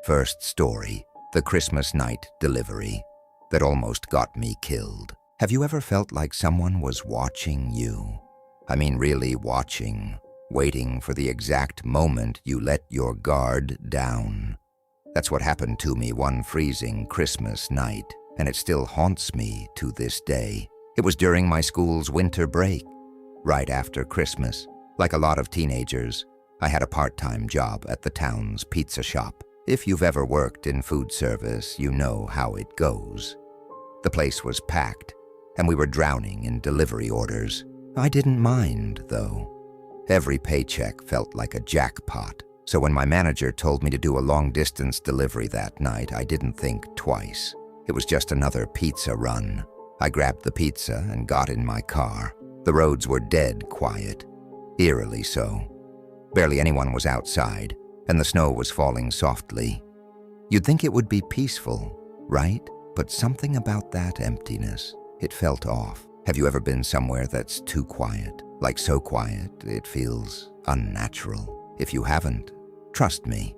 First story, the Christmas night delivery that almost got me killed. Have you ever felt like someone was watching you? I mean, really watching, waiting for the exact moment you let your guard down. That's what happened to me one freezing Christmas night, and it still haunts me to this day. It was during my school's winter break, right after Christmas. Like a lot of teenagers, I had a part-time job at the town's pizza shop. If you've ever worked in food service, you know how it goes. The place was packed, and we were drowning in delivery orders. I didn't mind, though. Every paycheck felt like a jackpot, so when my manager told me to do a long-distance delivery that night, I didn't think twice. It was just another pizza run. I grabbed the pizza and got in my car. The roads were dead quiet, eerily so. Barely anyone was outside, and the snow was falling softly. You'd think it would be peaceful, right? But something about that emptiness, it felt off. Have you ever been somewhere that's too quiet? Like so quiet, it feels unnatural. If you haven't, trust me,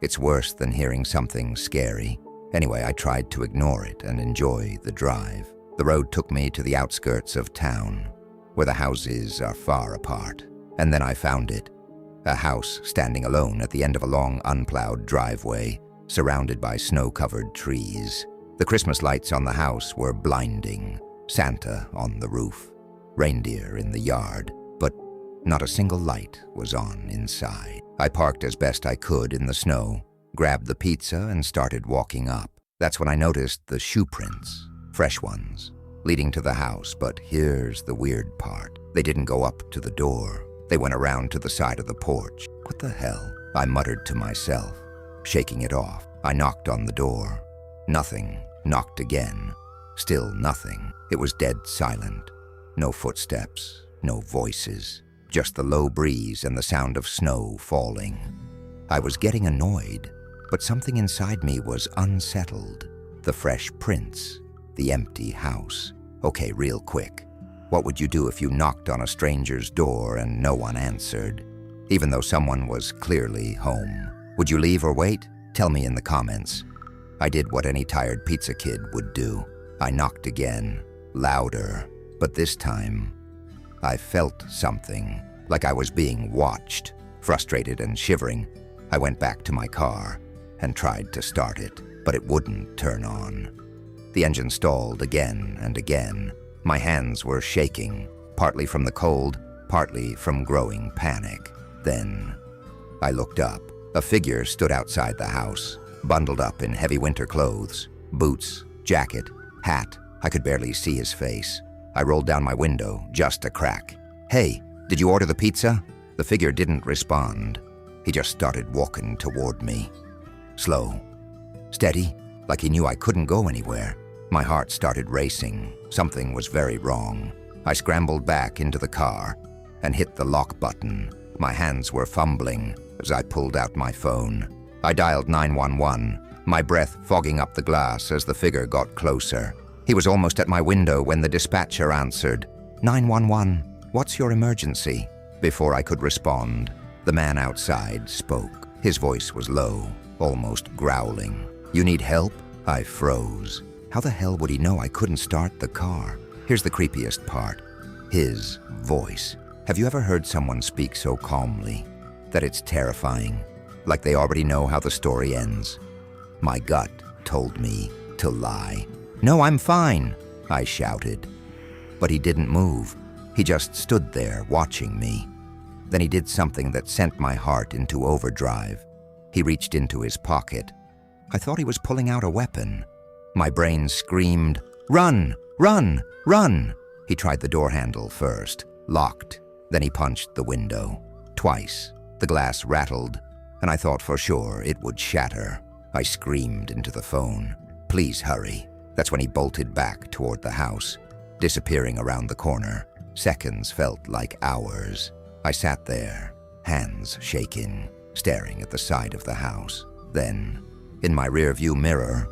it's worse than hearing something scary. Anyway, I tried to ignore it and enjoy the drive. The road took me to the outskirts of town, where the houses are far apart. And then I found it. A house standing alone at the end of a long, unplowed driveway, surrounded by snow-covered trees. The Christmas lights on the house were blinding. Santa on the roof, reindeer in the yard, but not a single light was on inside. I parked as best I could in the snow, grabbed the pizza, and started walking up. That's when I noticed the shoe prints, fresh ones, leading to the house. But here's the weird part. They didn't go up to the door. They went around to the side of the porch. What the hell? I muttered to myself, shaking it off. I knocked on the door. Nothing. Knocked again. Still nothing. It was dead silent. No footsteps, no voices, just the low breeze and the sound of snow falling. I was getting annoyed, but something inside me was unsettled. The fresh prints, the empty house. Okay, real quick. What would you do if you knocked on a stranger's door and no one answered, even though someone was clearly home? Would you leave or wait? Tell me in the comments. I did what any tired pizza kid would do. I knocked again, louder, but this time I felt something, like I was being watched. Frustrated and shivering, I went back to my car and tried to start it, but it wouldn't turn on. The engine stalled again and again. My hands were shaking, partly from the cold, partly from growing panic. Then I looked up. A figure stood outside the house, bundled up in heavy winter clothes, boots, jacket, hat. I could barely see his face. I rolled down my window, just a crack. "Hey, did you order the pizza?" The figure didn't respond. He just started walking toward me. Slow, steady, like he knew I couldn't go anywhere. My heart started racing. Something was very wrong. I scrambled back into the car and hit the lock button. My hands were fumbling as I pulled out my phone. I dialed 911, my breath fogging up the glass as the figure got closer. He was almost at my window when the dispatcher answered. 911, what's your emergency? Before I could respond, the man outside spoke. His voice was low, almost growling. You need help? I froze. How the hell would he know I couldn't start the car? Here's the creepiest part. His voice. Have you ever heard someone speak so calmly that it's terrifying? Like they already know how the story ends? My gut told me to lie. "No, I'm fine," I shouted. But he didn't move. He just stood there watching me. Then he did something that sent my heart into overdrive. He reached into his pocket. I thought he was pulling out a weapon. My brain screamed, "Run! Run! Run!" He tried the door handle first, locked. Then he punched the window. Twice. The glass rattled, and I thought for sure it would shatter. I screamed into the phone, "Please hurry." That's when he bolted back toward the house, disappearing around the corner. Seconds felt like hours. I sat there, hands shaking, staring at the side of the house. Then, in my rearview mirror,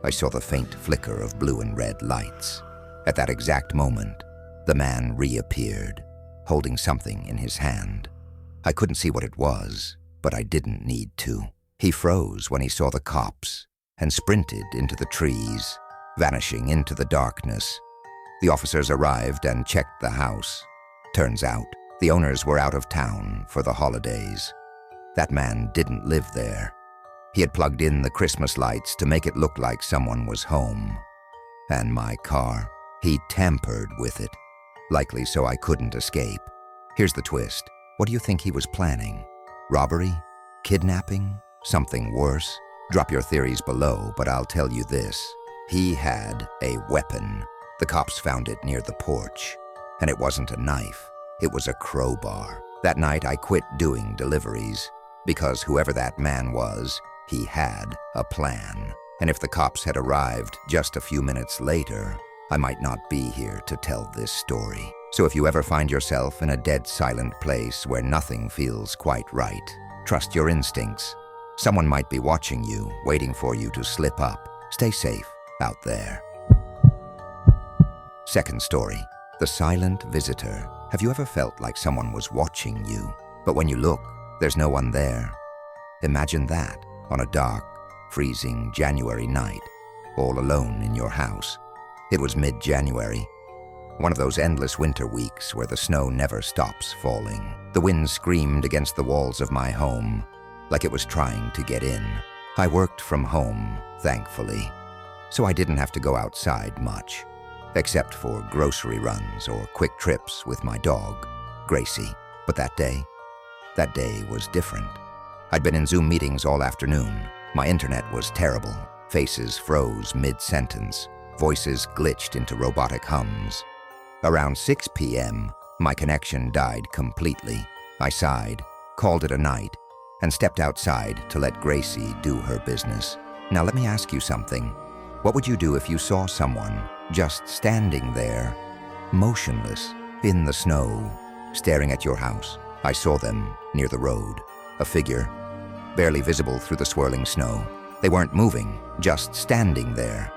I saw the faint flicker of blue and red lights. At that exact moment, the man reappeared, holding something in his hand. I couldn't see what it was, but I didn't need to. He froze when he saw the cops and sprinted into the trees, vanishing into the darkness. The officers arrived and checked the house. Turns out, the owners were out of town for the holidays. That man didn't live there. He had plugged in the Christmas lights to make it look like someone was home. And my car, he tampered with it, likely so I couldn't escape. Here's the twist. What do you think he was planning? Robbery? Kidnapping? Something worse? Drop your theories below, but I'll tell you this. He had a weapon. The cops found it near the porch. And it wasn't a knife. It was a crowbar. That night I quit doing deliveries because whoever that man was, he had a plan. And if the cops had arrived just a few minutes later, I might not be here to tell this story. So if you ever find yourself in a dead silent place where nothing feels quite right, trust your instincts. Someone might be watching you, waiting for you to slip up. Stay safe out there. Second story, the silent visitor. Have you ever felt like someone was watching you, but when you look, there's no one there? Imagine that on a dark, freezing January night, all alone in your house. It was mid-January, one of those endless winter weeks where the snow never stops falling. The wind screamed against the walls of my home, like it was trying to get in. I worked from home, thankfully, so I didn't have to go outside much, except for grocery runs or quick trips with my dog, Gracie. But that day was different. I'd been in Zoom meetings all afternoon. My internet was terrible. Faces froze mid-sentence. Voices glitched into robotic hums. Around 6 p.m., my connection died completely. I sighed, called it a night, and stepped outside to let Gracie do her business. Now let me ask you something. What would you do if you saw someone just standing there, motionless, in the snow, staring at your house? I saw them near the road, a figure, barely visible through the swirling snow. They weren't moving, just standing there.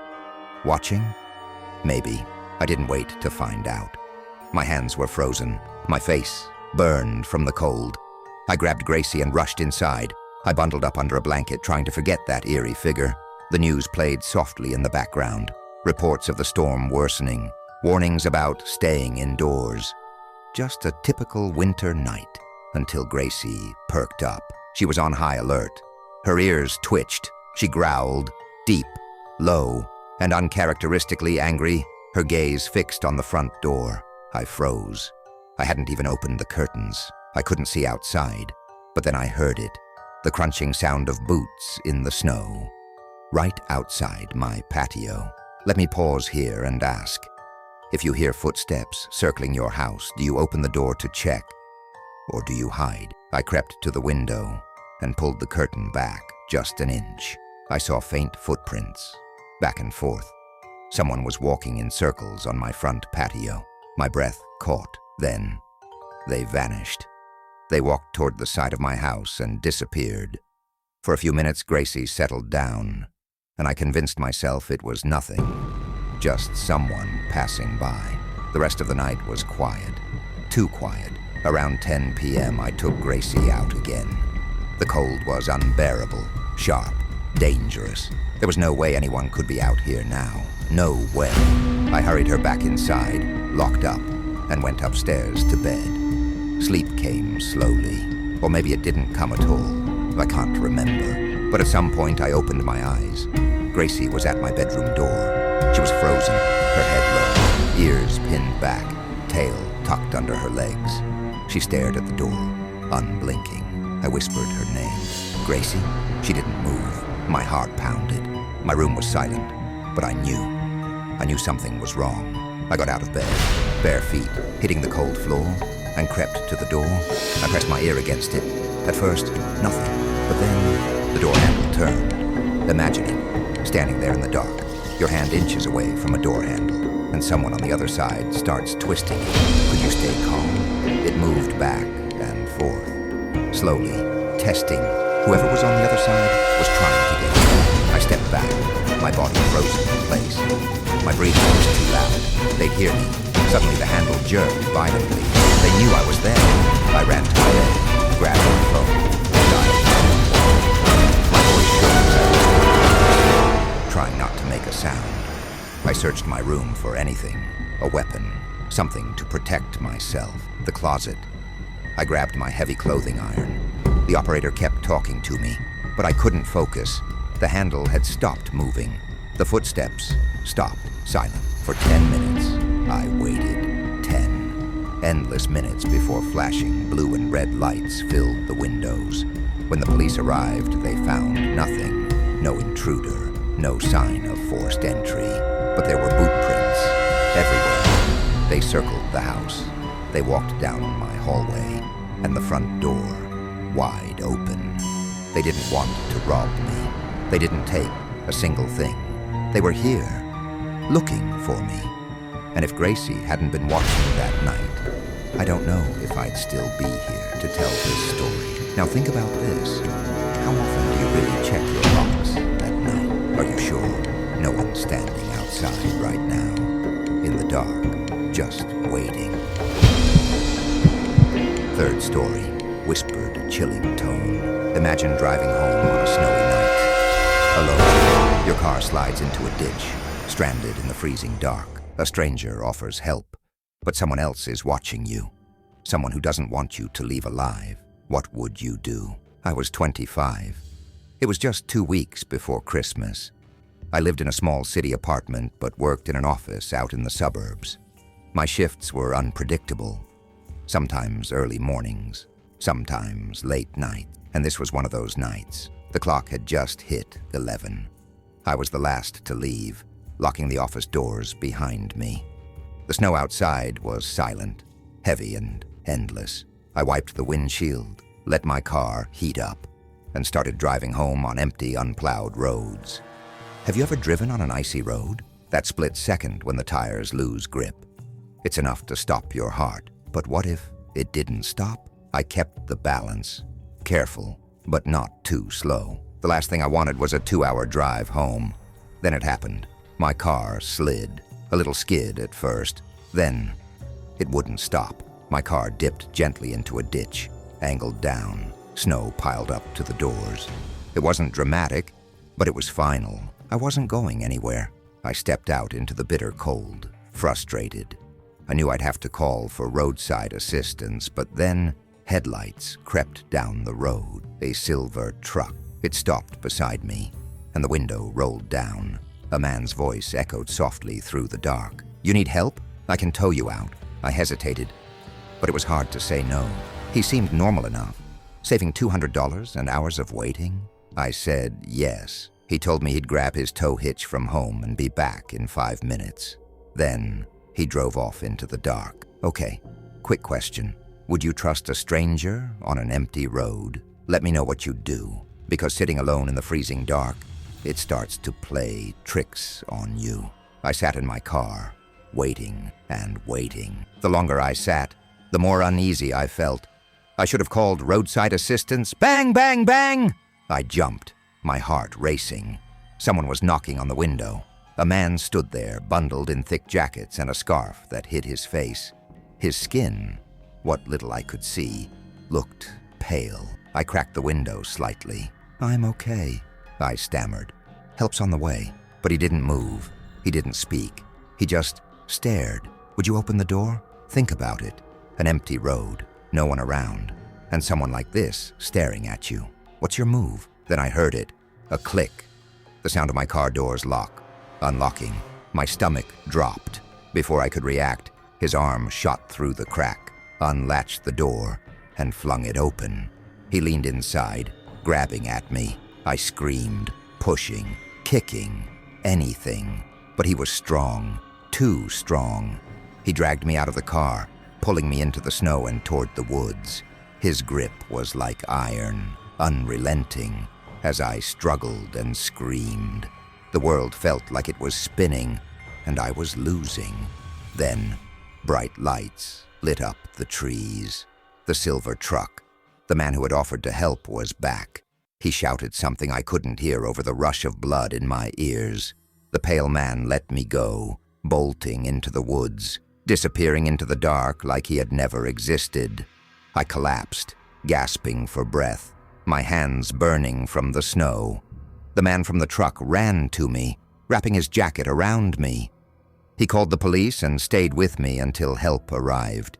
Watching? Maybe. I didn't wait to find out. My hands were frozen, my face burned from the cold. I grabbed Gracie and rushed inside. I bundled up under a blanket, trying to forget that eerie figure. The news played softly in the background. Reports of the storm worsening, warnings about staying indoors. Just a typical winter night, until Gracie perked up. She was on high alert. Her ears twitched. She growled, deep, low, and uncharacteristically angry, her gaze fixed on the front door. I froze. I hadn't even opened the curtains. I couldn't see outside, but then I heard it, the crunching sound of boots in the snow, right outside my patio. Let me pause here and ask, if you hear footsteps circling your house, do you open the door to check, or do you hide? I crept to the window and pulled the curtain back just an inch. I saw faint footprints, back and forth. Someone was walking in circles on my front patio. My breath caught. Then they vanished. They walked toward the side of my house and disappeared. For a few minutes, Gracie settled down, and I convinced myself it was nothing, just someone passing by. The rest of the night was quiet, too quiet. Around 10 p.m., I took Gracie out again. The cold was unbearable, sharp, dangerous. There was no way anyone could be out here now. No way. I hurried her back inside, locked up, and went upstairs to bed. Sleep came slowly, or maybe it didn't come at all. I can't remember. But at some point, I opened my eyes. Gracie was at my bedroom door. She was frozen, her head low, ears pinned back, tail tucked under her legs. She stared at the door, unblinking. I whispered her name. Gracie? She didn't move. My heart pounded. My room was silent, but I knew something was wrong. I got out of bed, bare feet, hitting the cold floor, and crept to the door. I pressed my ear against it. At first, nothing, but then the door handle turned. Imagining, standing there in the dark, your hand inches away from a door handle, and someone on the other side starts twisting it. Could you stay calm? It moved back and forth, slowly, testing. Whoever was on the other side was trying to get in. I stepped back, my body frozen in place. My breathing was too loud. They'd hear me. Suddenly the handle jerked violently. They knew I was there. I ran to my bed, grabbed my phone, and dialed. My sound. I searched my room for anything, a weapon, something to protect myself, the closet. I grabbed my heavy clothing iron. The operator kept talking to me, but I couldn't focus. The handle had stopped moving. The footsteps stopped, silent. For 10 minutes, I waited. 10 endless minutes before flashing blue and red lights filled the windows. When the police arrived, they found nothing. No intruder, no sign of forced entry. But there were boot prints everywhere. They circled the house. They walked down my hallway, and the front door wide open. They didn't want to rob me. They didn't take a single thing. They were here, looking for me. And if Gracie hadn't been watching that night, I don't know if I'd still be here to tell this story. Now think about this. How often do you really check your locks that night? Are you sure no one's standing outside right now, in the dark, just waiting? Third story, whispered, chilling tone. Imagine driving home on a snowy night. Alone, your car slides into a ditch, stranded in the freezing dark. A stranger offers help, but someone else is watching you. Someone who doesn't want you to leave alive. What would you do? I was 25. It was just 2 weeks before Christmas. I lived in a small city apartment, but worked in an office out in the suburbs. My shifts were unpredictable. Sometimes early mornings, sometimes late nights, and this was one of those nights. The clock had just hit 11. I was the last to leave, locking the office doors behind me. The snow outside was silent, heavy and endless. I wiped the windshield, let my car heat up, and started driving home on empty, unplowed roads. Have you ever driven on an icy road? That split second when the tires lose grip. It's enough to stop your heart. But what if it didn't stop? I kept the balance, careful, but not too slow. The last thing I wanted was a 2-hour drive home. Then it happened. My car slid, a little skid at first. Then it wouldn't stop. My car dipped gently into a ditch, angled down, snow piled up to the doors. It wasn't dramatic, but it was final. I wasn't going anywhere. I stepped out into the bitter cold, frustrated. I knew I'd have to call for roadside assistance, but then headlights crept down the road. A silver truck. It stopped beside me, and the window rolled down. A man's voice echoed softly through the dark. "You need help? I can tow you out." I hesitated, but it was hard to say no. He seemed normal enough, saving $200 and hours of waiting. I said yes. He told me he'd grab his tow hitch from home and be back in 5 minutes. Then he drove off into the dark. Okay, quick question. Would you trust a stranger on an empty road? Let me know what you'd do, because sitting alone in the freezing dark, it starts to play tricks on you. I sat in my car, waiting and waiting. The longer I sat, the more uneasy I felt. I should have called roadside assistance. Bang, bang, bang! I jumped, my heart racing. Someone was knocking on the window. A man stood there, bundled in thick jackets and a scarf that hid his face. His skin, what little I could see, looked pale. I cracked the window slightly. "I'm okay," I stammered. "Help's on the way." But he didn't move. He didn't speak. He just stared. "Would you open the door? Think about it. An empty road, no one around, and someone like this staring at you. What's your move?" Then I heard it, a click. The sound of my car doors unlocking. My stomach dropped. Before I could react, his arm shot through the crack, unlatched the door, and flung it open. He leaned inside, grabbing at me. I screamed, pushing, kicking, anything. But he was strong, too strong. He dragged me out of the car, pulling me into the snow and toward the woods. His grip was like iron, unrelenting, as I struggled and screamed. The world felt like it was spinning, and I was losing. Then, bright lights lit up the trees. The silver truck. The man who had offered to help was back. He shouted something I couldn't hear over the rush of blood in my ears. The pale man let me go, bolting into the woods, disappearing into the dark like he had never existed. I collapsed, gasping for breath, my hands burning from the snow. The man from the truck ran to me, wrapping his jacket around me. He called the police and stayed with me until help arrived.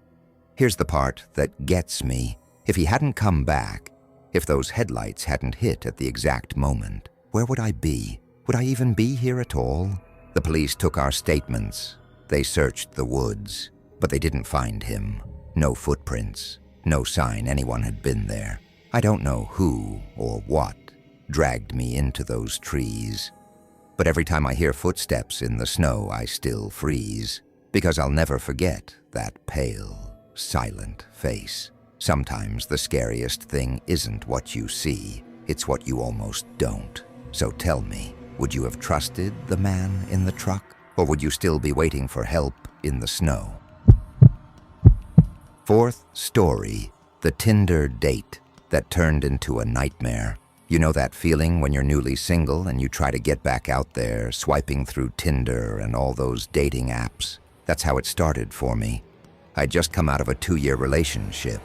Here's the part that gets me. If he hadn't come back, if those headlights hadn't hit at the exact moment, where would I be? Would I even be here at all? The police took our statements. They searched the woods, but they didn't find him. No footprints, no sign anyone had been there. I don't know who or what dragged me into those trees. But every time I hear footsteps in the snow, I still freeze, because I'll never forget that pale, silent face. Sometimes the scariest thing isn't what you see, it's what you almost don't. So tell me, would you have trusted the man in the truck, or would you still be waiting for help in the snow? Fourth story, the Tinder date that turned into a nightmare. You know that feeling when you're newly single and you try to get back out there, swiping through Tinder and all those dating apps? That's how it started for me. I'd just come out of a 2-year relationship,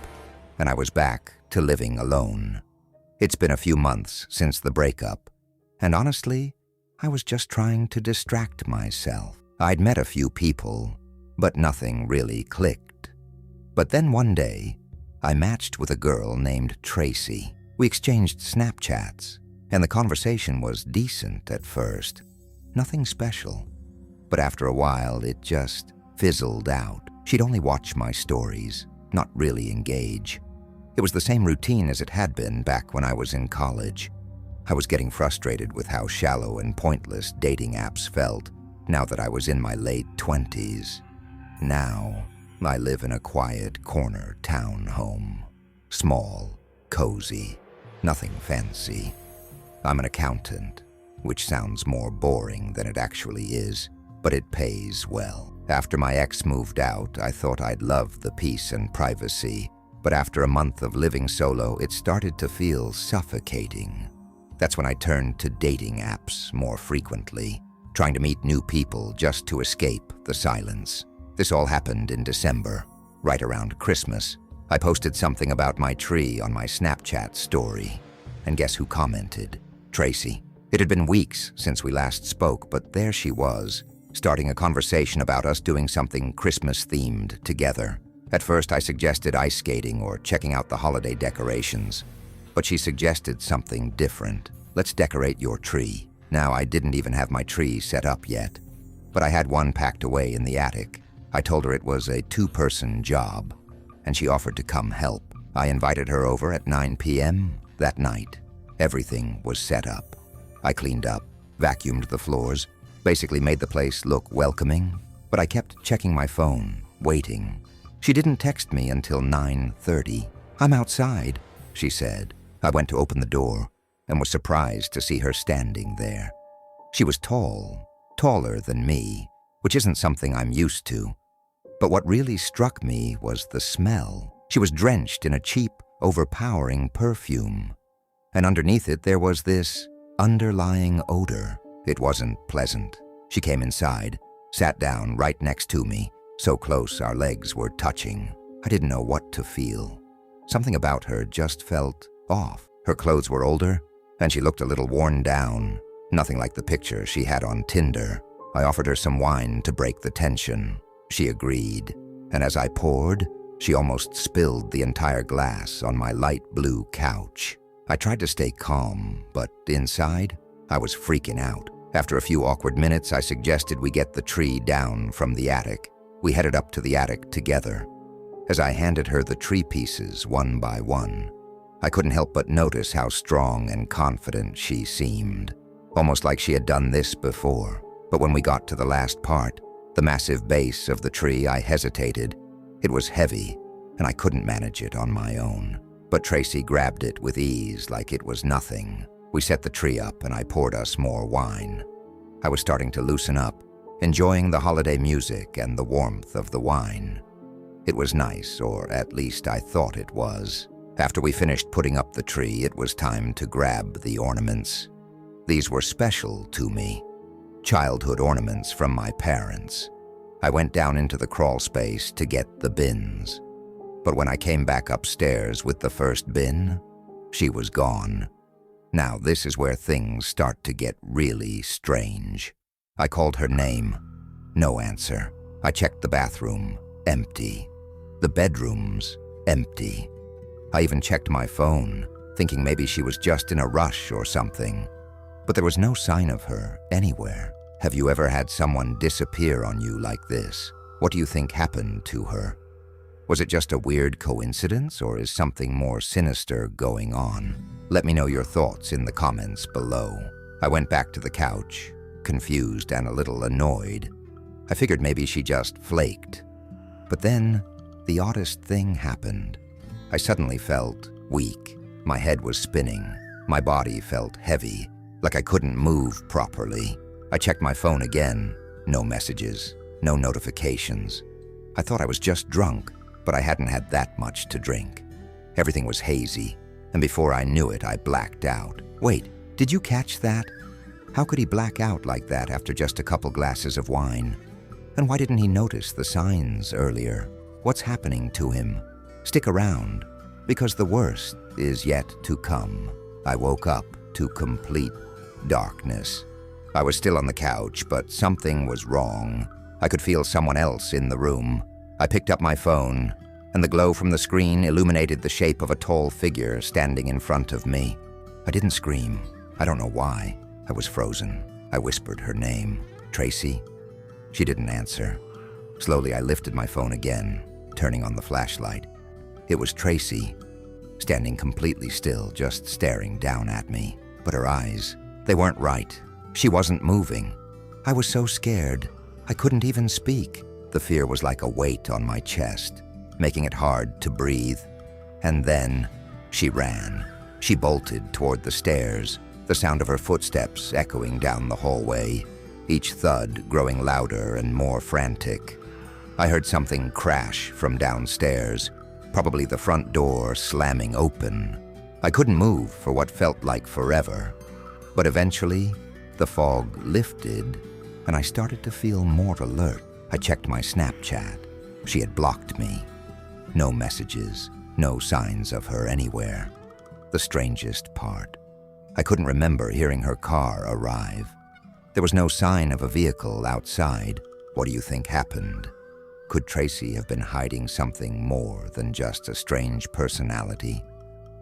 and I was back to living alone. It's been a few months since the breakup, and honestly, I was just trying to distract myself. I'd met a few people, but nothing really clicked. But then one day, I matched with a girl named Tracy. We exchanged Snapchats, and the conversation was decent at first. Nothing special. But after a while, it just fizzled out. She'd only watch my stories, not really engage. It was the same routine as it had been back when I was in college. I was getting frustrated with how shallow and pointless dating apps felt now that I was in my late 20s. Now, I live in a quiet corner town home. Small, cozy, nothing fancy. I'm an accountant, which sounds more boring than it actually is, but it pays well. After my ex moved out, I thought I'd love the peace and privacy, but after a month of living solo, it started to feel suffocating. That's when I turned to dating apps more frequently, trying to meet new people just to escape the silence. This all happened in December, right around Christmas. I posted something about my tree on my Snapchat story, and guess who commented? Tracy. It had been weeks since we last spoke, but there she was, starting a conversation about us doing something Christmas-themed together. At first, I suggested ice skating or checking out the holiday decorations, but she suggested something different. Let's decorate your tree. Now, I didn't even have my tree set up yet, but I had one packed away in the attic. I told her it was a 2-person job, and she offered to come help. I invited her over at 9 p.m. that night. Everything was set up. I cleaned up, vacuumed the floors, basically made the place look welcoming, but I kept checking my phone, waiting. She didn't text me until 9:30. "I'm outside," she said. I went to open the door and was surprised to see her standing there. She was tall, taller than me, which isn't something I'm used to. But what really struck me was the smell. She was drenched in a cheap, overpowering perfume. And underneath it, there was this underlying odor. It wasn't pleasant. She came inside, sat down right next to me, so close our legs were touching. I didn't know what to feel. Something about her just felt off. Her clothes were older, and she looked a little worn down. Nothing like the picture she had on Tinder. I offered her some wine to break the tension. She agreed, and as I poured, she almost spilled the entire glass on my light blue couch. I tried to stay calm, but inside, I was freaking out. After a few awkward minutes, I suggested we get the tree down from the attic. We headed up to the attic together. As I handed her the tree pieces one by one, I couldn't help but notice how strong and confident she seemed, almost like she had done this before. But when we got to the last part, the massive base of the tree, I hesitated. It was heavy, and I couldn't manage it on my own. But Tracy grabbed it with ease like it was nothing. We set the tree up, and I poured us more wine. I was starting to loosen up, enjoying the holiday music and the warmth of the wine. It was nice, or at least I thought it was. After we finished putting up the tree, it was time to grab the ornaments. These were special to me. Childhood ornaments from my parents. I went down into the crawl space to get the bins. But when I came back upstairs with the first bin, she was gone. Now this is where things start to get really strange. I called her name. No answer. I checked the bathroom. Empty. The bedrooms. Empty. I even checked my phone, thinking maybe she was just in a rush or something. But there was no sign of her anywhere. Have you ever had someone disappear on you like this? What do you think happened to her? Was it just a weird coincidence, or is something more sinister going on? Let me know your thoughts in the comments below. I went back to the couch, confused and a little annoyed. I figured maybe she just flaked. But then, the oddest thing happened. I suddenly felt weak. My head was spinning. My body felt heavy, like I couldn't move properly. I checked my phone again. No messages, no notifications. I thought I was just drunk, but I hadn't had that much to drink. Everything was hazy, and before I knew it, I blacked out. Wait, did you catch that? How could he black out like that after just a couple glasses of wine? And why didn't he notice the signs earlier? What's happening to him? Stick around, because the worst is yet to come. I woke up to complete darkness. I was still on the couch, but something was wrong. I could feel someone else in the room. I picked up my phone, and the glow from the screen illuminated the shape of a tall figure standing in front of me. I didn't scream. I don't know why. I was frozen. I whispered her name. Tracy? She didn't answer. Slowly, I lifted my phone again, turning on the flashlight. It was Tracy, standing completely still, just staring down at me. But her eyes, they weren't right. She wasn't moving. I was so scared, I couldn't even speak. The fear was like a weight on my chest, making it hard to breathe. And then, she ran. She bolted toward the stairs, the sound of her footsteps echoing down the hallway, each thud growing louder and more frantic. I heard something crash from downstairs, probably the front door slamming open. I couldn't move for what felt like forever. But eventually, the fog lifted, and I started to feel more alert. I checked my Snapchat. She had blocked me. No messages, no signs of her anywhere. The strangest part, I couldn't remember hearing her car arrive. There was no sign of a vehicle outside. What do you think happened? Could Tracy have been hiding something more than just a strange personality?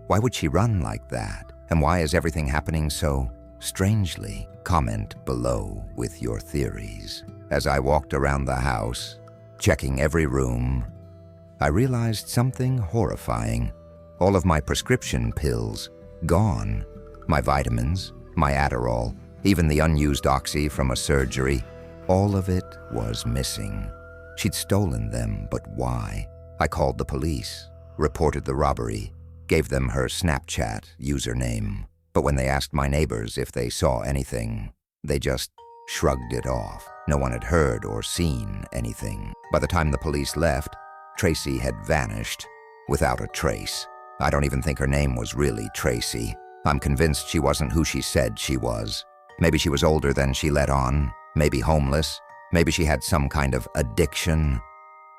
Why would she run like that? And why is everything happening so strangely? Comment below with your theories. As I walked around the house, checking every room, I realized something horrifying. All of my prescription pills, gone. My vitamins, my Adderall, even the unused Oxy from a surgery, all of it was missing. She'd stolen them, but why? I called the police, reported the robbery, gave them her Snapchat username. But when they asked my neighbors if they saw anything, they just shrugged it off. No one had heard or seen anything. By the time the police left, Tracy had vanished without a trace. I don't even think her name was really Tracy. I'm convinced she wasn't who she said she was. Maybe she was older than she let on, maybe homeless, maybe she had some kind of addiction.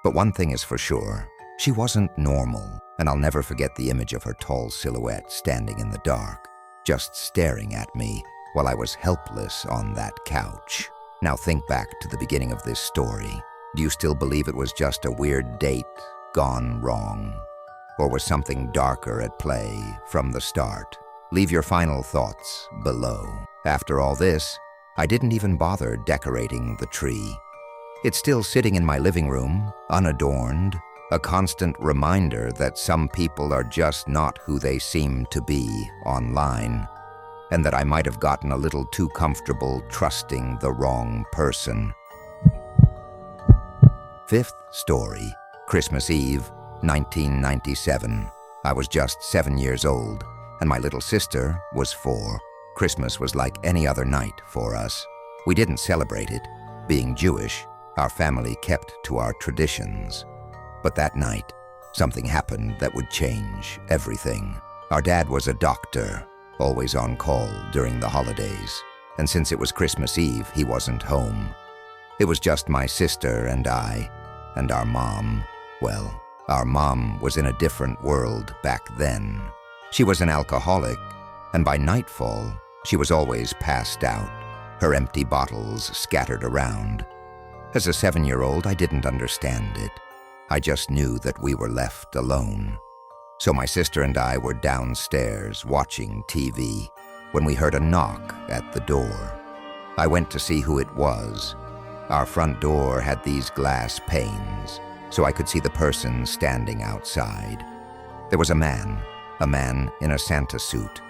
But one thing is for sure, she wasn't normal, and I'll never forget the image of her tall silhouette standing in the dark, just staring at me while I was helpless on that couch. Now think back to the beginning of this story. Do you still believe it was just a weird date gone wrong? Or was something darker at play from the start? Leave your final thoughts below. After all this, I didn't even bother decorating the tree. It's still sitting in my living room, unadorned, a constant reminder that some people are just not who they seem to be online, and that I might have gotten a little too comfortable trusting the wrong person. Fifth story, Christmas Eve, 1997. I was just 7 years old, and my little sister was 4. Christmas was like any other night for us. We didn't celebrate it. Being Jewish, our family kept to our traditions. But that night, something happened that would change everything. Our dad was a doctor, always on call during the holidays, and since it was Christmas Eve, he wasn't home. It was just my sister and I, and our mom. Well, our mom was in a different world back then. She was an alcoholic, and by nightfall, she was always passed out. her empty bottles scattered around. As a 7-year-old, I didn't understand it. I just knew that we were left alone. So my sister and I were downstairs watching TV when we heard a knock at the door. I went to see who it was. Our front door had these glass panes, so I could see the person standing outside. There was a man in a Santa suit.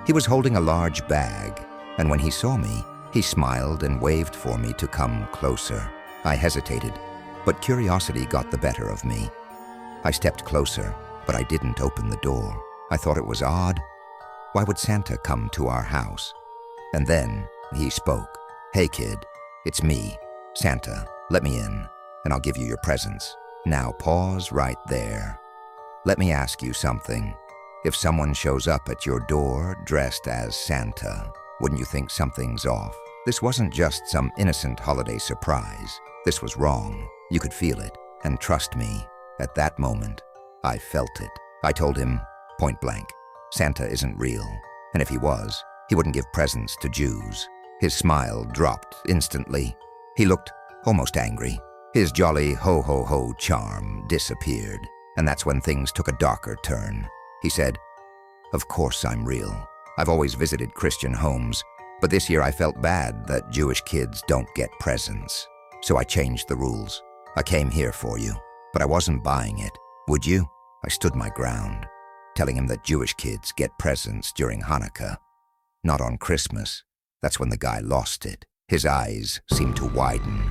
He was holding a large bag, and when he saw me, he smiled and waved for me to come closer. I hesitated, but curiosity got the better of me. I stepped closer, but I didn't open the door. I thought it was odd. Why would Santa come to our house? And then he spoke. "Hey kid, it's me, Santa. Let me in, and I'll give you your presents. Now pause right there. Let me ask you something. If someone shows up at your door dressed as Santa, wouldn't you think something's off? This wasn't just some innocent holiday surprise. This was wrong. You could feel it. And trust me, at that moment, I felt it. I told him, point blank, Santa isn't real. And if he was, he wouldn't give presents to Jews." His smile dropped instantly. He looked almost angry. His jolly ho-ho-ho charm disappeared. And that's when things took a darker turn. He said, "Of course I'm real. I've always visited Christian homes, but this year I felt bad that Jewish kids don't get presents. So I changed the rules. I came here for you, but I wasn't buying it. Would you?" I stood my ground, telling him that Jewish kids get presents during Hanukkah, not on Christmas. That's when the guy lost it. His eyes seemed to widen,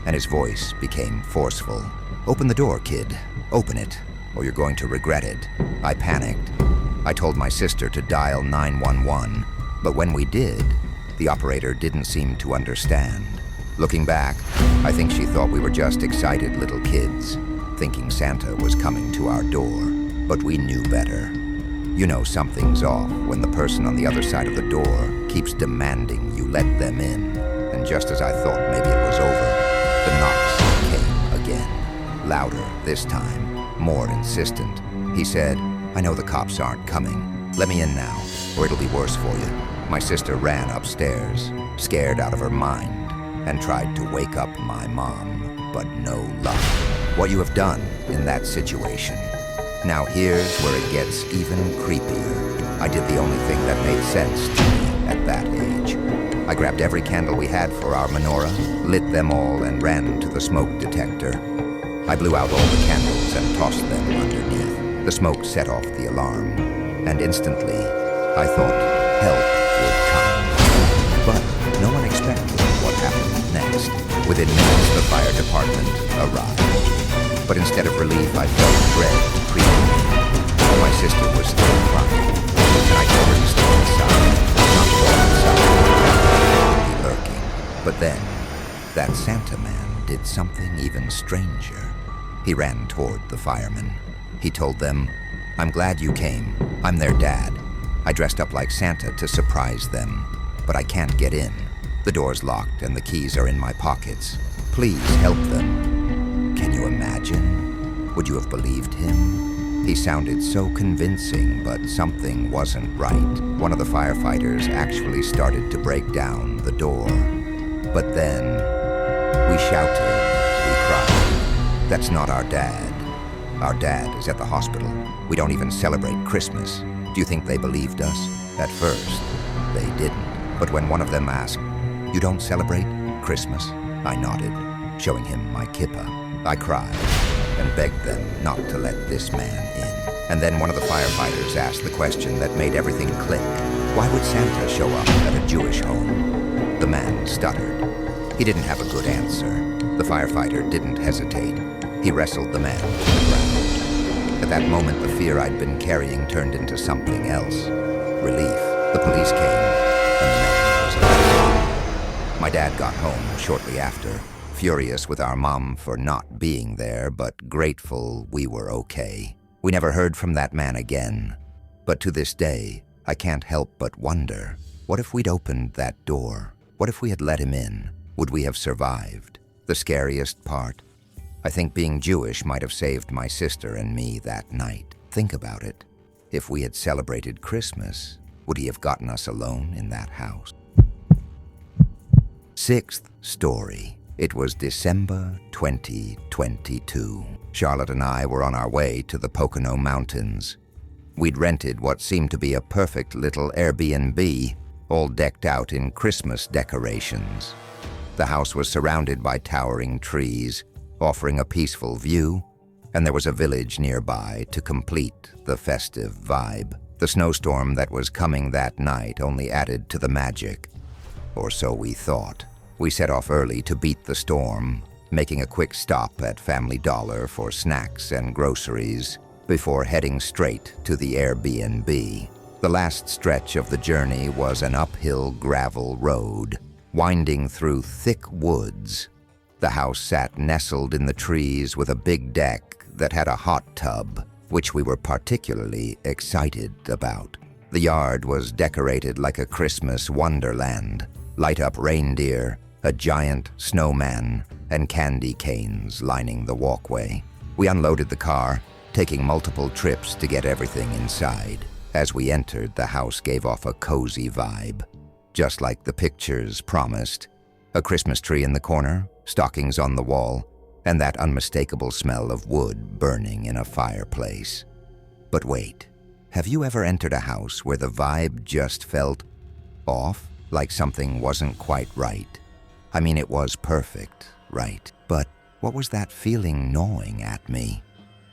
and his voice became forceful. "Open the door, kid. Open it, or you're going to regret it." I panicked. I told my sister to dial 911, but when we did, the operator didn't seem to understand. Looking back, I think she thought we were just excited little kids, thinking Santa was coming to our door. But we knew better. You know something's off when the person on the other side of the door keeps demanding you let them in. And just as I thought maybe it was over, the knocks came again. Louder this time, more insistent. He said, "I know the cops aren't coming. Let me in now, or it'll be worse for you." My sister ran upstairs, scared out of her mind, and tried to wake up my mom, but no luck. What you have done in that situation. Now here's where it gets even creepier. I did the only thing that made sense to me at that age. I grabbed every candle we had for our menorah, lit them all, and ran to the smoke detector. I blew out all the candles and tossed them underneath. The smoke set off the alarm, and instantly, I thought help would come. But no one expected what happened next. Within minutes, the fire department arrived. But instead of relief, I felt dread creeping in. My sister was still crying, and I told her to stay inside, not go outside, be lurking. But then, that Santa man did something even stranger. He ran toward the firemen. He told them, "I'm glad you came. I'm their dad. I dressed up like Santa to surprise them, but I can't get in. The door's locked and the keys are in my pockets. Please help them." Can you imagine? Would you have believed him? He sounded so convincing, but something wasn't right. One of the firefighters actually started to break down the door. But then, we shouted, we cried. "That's not our dad. Our dad is at the hospital. We don't even celebrate Christmas." Do you think they believed us? At first, they didn't. But when one of them asked, "You don't celebrate Christmas?" I nodded, showing him my kippah. I cried and begged them not to let this man in. And then one of the firefighters asked the question that made everything click. Why would Santa show up at a Jewish home? The man stuttered. He didn't have a good answer. The firefighter didn't hesitate. He wrestled the man to the ground. At that moment, the fear I'd been carrying turned into something else. Relief. The police came, and the man was arrested. My dad got home shortly after, furious with our mom for not being there, but grateful we were okay. We never heard from that man again. But to this day, I can't help but wonder, what if we'd opened that door? What if we had let him in? Would we have survived? The scariest part? I think being Jewish might have saved my sister and me that night. Think about it. If we had celebrated Christmas, would he have gotten us alone in that house? Sixth story. It was December 2022. Charlotte and I were on our way to the Pocono Mountains. We'd rented what seemed to be a perfect little Airbnb, all decked out in Christmas decorations. The house was surrounded by towering trees, offering a peaceful view, and there was a village nearby to complete the festive vibe. The snowstorm that was coming that night only added to the magic, or so we thought. We set off early to beat the storm, making a quick stop at Family Dollar for snacks and groceries before heading straight to the Airbnb. The last stretch of the journey was an uphill gravel road, winding through thick woods. The house sat nestled in the trees with a big deck that had a hot tub, which we were particularly excited about. The yard was decorated like a Christmas wonderland. Light-up reindeer, a giant snowman, and candy canes lining the walkway. We unloaded the car, taking multiple trips to get everything inside. As we entered, the house gave off a cozy vibe, just like the pictures promised. A Christmas tree in the corner, stockings on the wall, and that unmistakable smell of wood burning in a fireplace. But wait, have you ever entered a house where the vibe just felt off, like something wasn't quite right? I mean, it was perfect, right? But what was that feeling gnawing at me?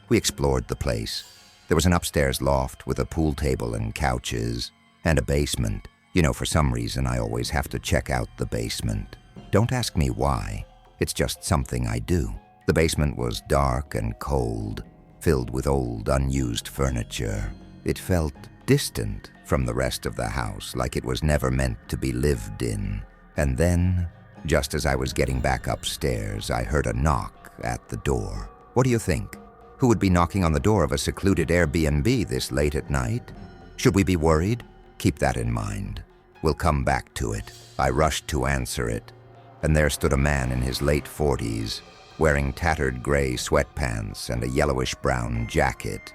We explored the place. There was an upstairs loft with a pool table and couches, and a basement. You know, for some reason, I always have to check out the basement. Don't ask me why. It's just something I do. The basement was dark and cold, filled with old, unused furniture. It felt distant from the rest of the house, like it was never meant to be lived in. And then, just as I was getting back upstairs, I heard a knock at the door. What do you think? Who would be knocking on the door of a secluded Airbnb this late at night? Should we be worried? Keep that in mind. We'll come back to it. I rushed to answer it, and there stood a man in his late 40s, wearing tattered gray sweatpants and a yellowish-brown jacket.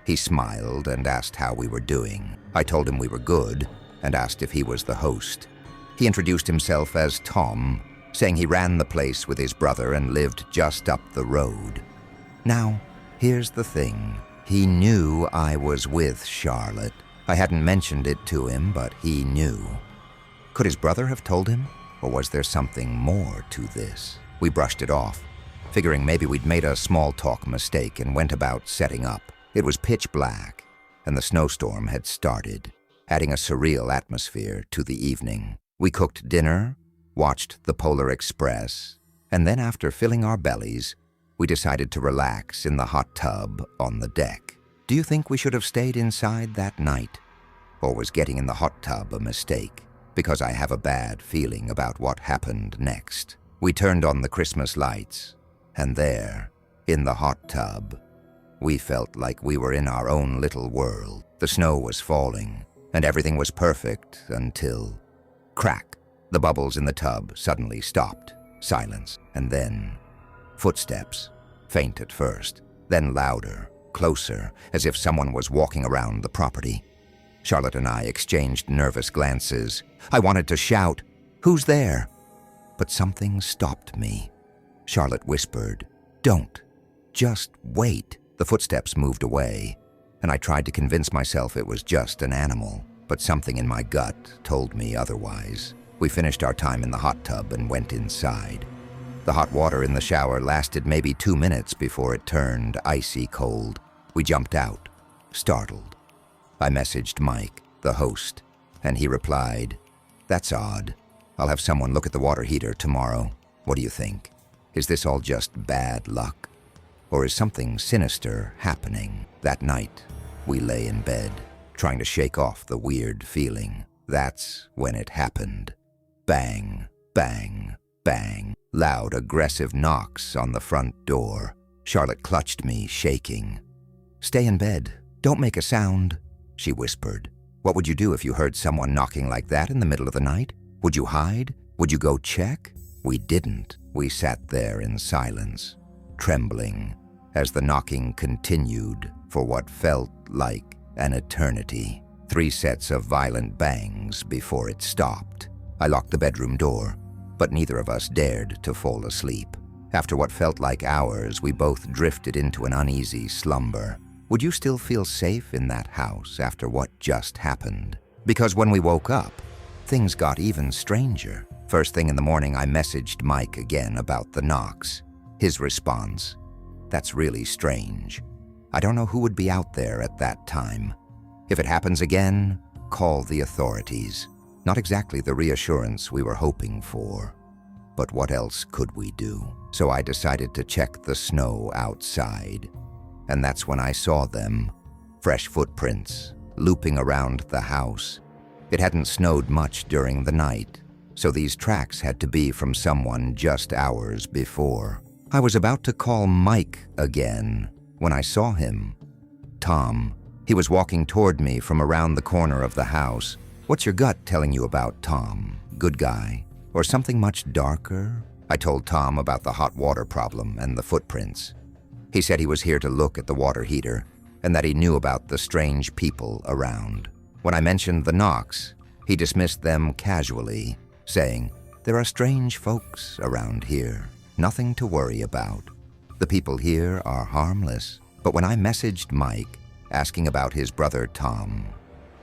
He smiled and asked how we were doing. I told him we were good and asked if he was the host. He introduced himself as Tom, saying he ran the place with his brother and lived just up the road. Now, here's the thing. He knew I was with Charlotte. I hadn't mentioned it to him, but he knew. Could his brother have told him? Or was there something more to this? We brushed it off, figuring maybe we'd made a small talk mistake, and went about setting up. It was pitch black, and the snowstorm had started, adding a surreal atmosphere to the evening. We cooked dinner, watched the Polar Express, and then after filling our bellies, we decided to relax in the hot tub on the deck. Do you think we should have stayed inside that night? Or was getting in the hot tub a mistake? Because I have a bad feeling about what happened next. We turned on the Christmas lights, and there, in the hot tub, we felt like we were in our own little world. The snow was falling, and everything was perfect until... crack! The bubbles in the tub suddenly stopped. Silence, and then... footsteps. Faint at first, then louder, closer, as if someone was walking around the property. Charlotte and I exchanged nervous glances. I wanted to shout, "Who's there?" But something stopped me. Charlotte whispered, "Don't. Just wait." The footsteps moved away, and I tried to convince myself it was just an animal, but something in my gut told me otherwise. We finished our time in the hot tub and went inside. The hot water in the shower lasted maybe 2 minutes before it turned icy cold. We jumped out, startled. I messaged Mike, the host, and he replied, "That's odd. I'll have someone look at the water heater tomorrow. What do you think? Is this all just bad luck? Or is something sinister happening?" That night, we lay in bed, trying to shake off the weird feeling. That's when it happened. Bang, bang, bang. Loud, aggressive knocks on the front door. Charlotte clutched me, shaking. "Stay in bed. Don't make a sound," she whispered. What would you do if you heard someone knocking like that in the middle of the night? Would you hide? Would you go check? We didn't. We sat there in silence, trembling, as the knocking continued for what felt like an eternity. 3 sets of violent bangs before it stopped. I locked the bedroom door, but neither of us dared to fall asleep. After what felt like hours, we both drifted into an uneasy slumber. Would you still feel safe in that house after what just happened? Because when we woke up, things got even stranger. First thing in the morning, I messaged Mike again about the knocks. His response: "That's really strange. I don't know who would be out there at that time. If it happens again, call the authorities." Not exactly the reassurance we were hoping for. But what else could we do? So I decided to check the snow outside. And that's when I saw them. Fresh footprints, looping around the house. It hadn't snowed much during the night, so these tracks had to be from someone just hours before. I was about to call Mike again when I saw him. Tom. He was walking toward me from around the corner of the house. What's your gut telling you about Tom? Good guy? Or something much darker? I told Tom about the hot water problem and the footprints. He said he was here to look at the water heater and that he knew about the strange people around. When I mentioned the knocks, he dismissed them casually, saying, "There are strange folks around here. Nothing to worry about. The people here are harmless." But when I messaged Mike, asking about his brother Tom,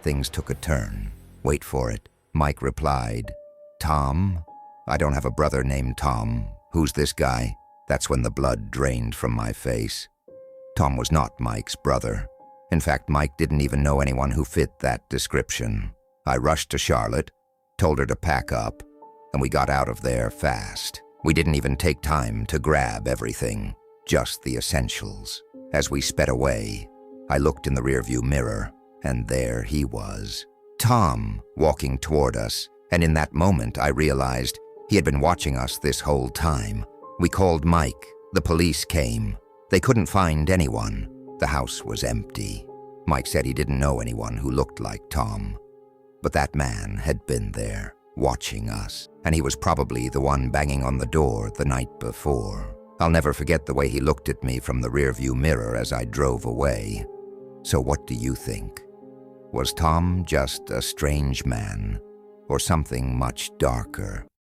things took a turn. Wait for it. Mike replied, "Tom? I don't have a brother named Tom. Who's this guy?" That's when the blood drained from my face. Tom was not Mike's brother. In fact, Mike didn't even know anyone who fit that description. I rushed to Charlotte, told her to pack up, and we got out of there fast. We didn't even take time to grab everything, just the essentials. As we sped away, I looked in the rearview mirror, and there he was. Tom, walking toward us, and in that moment I realized he had been watching us this whole time. We called Mike. The police came. They couldn't find anyone. The house was empty. Mike said he didn't know anyone who looked like Tom. But that man had been there, watching us, and he was probably the one banging on the door the night before. I'll never forget the way he looked at me from the rearview mirror as I drove away. So what do you think? Was Tom just a strange man, or something much darker?